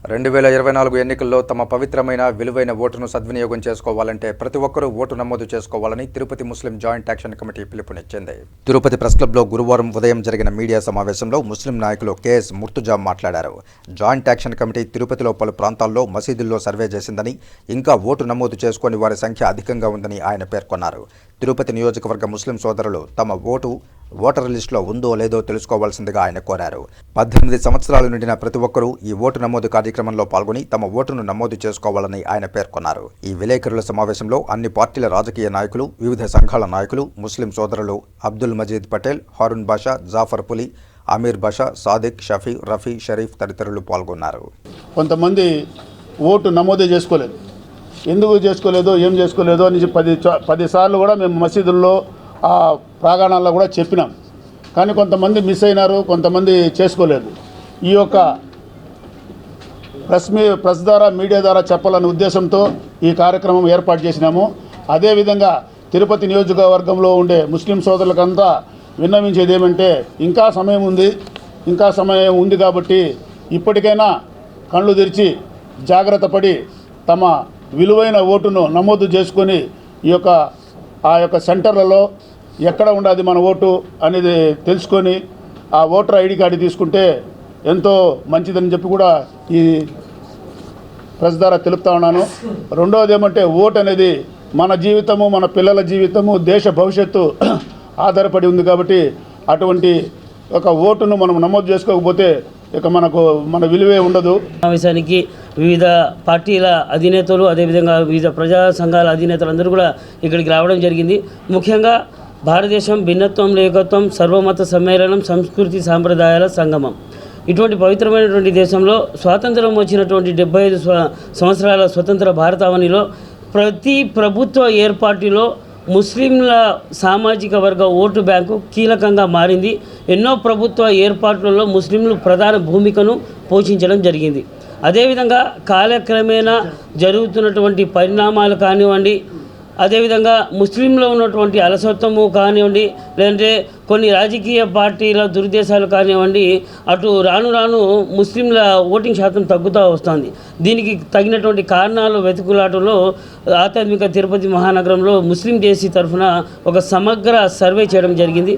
2024 ఎన్నికల్లో తమ పవిత్రమైన విలువైన ఓటును సద్వినియోగం చేసుకోవాలంటే ప్రతి ఒక్కరూ ఓటు నమోదు చేసుకోవాలని తిరుపతి ముస్లిం జాయింట్ యాక్షన్ కమిటీ పిలుపునిచ్చింది. తిరుపతి ప్రెస్ క్లబ్లో గురువారం ఉదయం జరిగిన మీడియా సమావేశంలో ముస్లిం నాయకులు కెఎస్ ముర్తుజా మాట్లాడారు. జాయింట్ యాక్షన్ కమిటీ తిరుపతిలో పలు ప్రాంతాల్లో మసీదుల్లో సర్వే చేసిందని, ఇంకా ఓటు నమోదు చేసుకుని వారి సంఖ్య అధికంగా ఉందని ఆయన పేర్కొన్నారు. తిరుపతి నియోజకవర్గ ముస్లిం సోదరులు తమ ఓటర్ లిస్టులో ఉందో లేదో తెలుసుకోవాల్సిందిగా ఆయన కోరారు. 18 సంవత్సరాలు నిండిన ప్రతి ఒక్కరూ ఈ ఓటు నమోదు కార్యక్రమంలో పాల్గొని తమ ఓటును నమోదు చేసుకోవాలని ఆయన పేర్కొన్నారు. ఈ విలేకరుల సమావేశంలో అన్ని పార్టీల రాజకీయ నాయకులు, వివిధ సంఘాల నాయకులు, ముస్లిం సోదరులు అబ్దుల్ మజీద్ పటేల్, హారూన్ బాషా, జాఫర్ పులి, అమీర్ బాషా, సాదిక్, షఫీ, రఫీ, షరీఫ్ తదితరులు పాల్గొన్నారు. కొంతమంది ఓటు నమోదు చేసుకోలేదు. ఎందుకు చేసుకోలేదో, ఏం చేసుకోలేదో అని 10 సార్లు కూడా మేము మసీదుల్లో, ఆ ప్రాంగణాల్లో కూడా చెప్పినాం. కానీ కొంతమంది మిస్ అయినారు, కొంతమంది చేసుకోలేదు. ఈ యొక్క ప్రెస్ ద్వారా, మీడియా ద్వారా చెప్పాలనే ఉద్దేశంతో ఈ కార్యక్రమం ఏర్పాటు చేసినాము. అదేవిధంగా తిరుపతి నియోజకవర్గంలో ఉండే ముస్లిం సోదరులకంతా విన్నవించేది ఏమంటే, ఇంకా సమయం ఉంది కాబట్టి ఇప్పటికైనా కళ్ళు తెరిచి జాగ్రత్త పడి తమ విలువైన ఓటును నమోదు చేసుకొని ఆ యొక్క సెంటర్లలో ఎక్కడ ఉండదు మన ఓటు అనేది తెలుసుకొని ఆ ఓటర్ ఐడి కార్డు తీసుకుంటే ఎంతో మంచిదని చెప్పి కూడా ఈ ప్రెస్ ద్వారా తెలుపుతా ఉన్నాను. రెండవది ఏమంటే, ఓటు అనేది మన జీవితము, మన పిల్లల జీవితము, దేశ భవిష్యత్తు ఆధారపడి ఉంది కాబట్టి అటువంటి ఒక ఓటును మనం నమోదు చేసుకోకపోతే ఇక మన విలువే ఉండదు. సమావేశానికి వివిధ పార్టీల అధినేతలు, అదేవిధంగా వివిధ ప్రజా సంఘాల అధినేతలు అందరూ కూడా ఇక్కడికి రావడం జరిగింది. ముఖ్యంగా భారతదేశం భిన్నత్వం ఏకత్వం, సర్వమత సమ్మేళనం, సంస్కృతి సాంప్రదాయాల సంగమం. ఇటువంటి పవిత్రమైనటువంటి దేశంలో స్వాతంత్రం వచ్చినటువంటి 75 సంవత్సరాల స్వతంత్ర భారతావనిలో ప్రతి ప్రభుత్వ ఏర్పాటులో ముస్లింల సామాజిక వర్గ ఓటు బ్యాంకు కీలకంగా మారింది. ఎన్నో ప్రభుత్వ ఏర్పాట్లలో ముస్లింలు ప్రధాన భూమికను పోషించడం జరిగింది. అదేవిధంగా కాలక్రమేణా జరుగుతున్నటువంటి పరిణామాలు కానివ్వండి, అదేవిధంగా ముస్లింలో ఉన్నటువంటి అలసత్వము కానివ్వండి, లేదంటే కొన్ని రాజకీయ పార్టీల దురుద్దేశాలు కానివ్వండి, అటు రాను ముస్లింల ఓటింగ్ శాతం తగ్గుతూ వస్తుంది. దీనికి తగినటువంటి కారణాలు వెతుకులాటలో ఆధ్యాత్మిక తిరుపతి మహానగరంలో ముస్లిం జేసీ తరఫున ఒక సమగ్ర సర్వే చేయడం జరిగింది.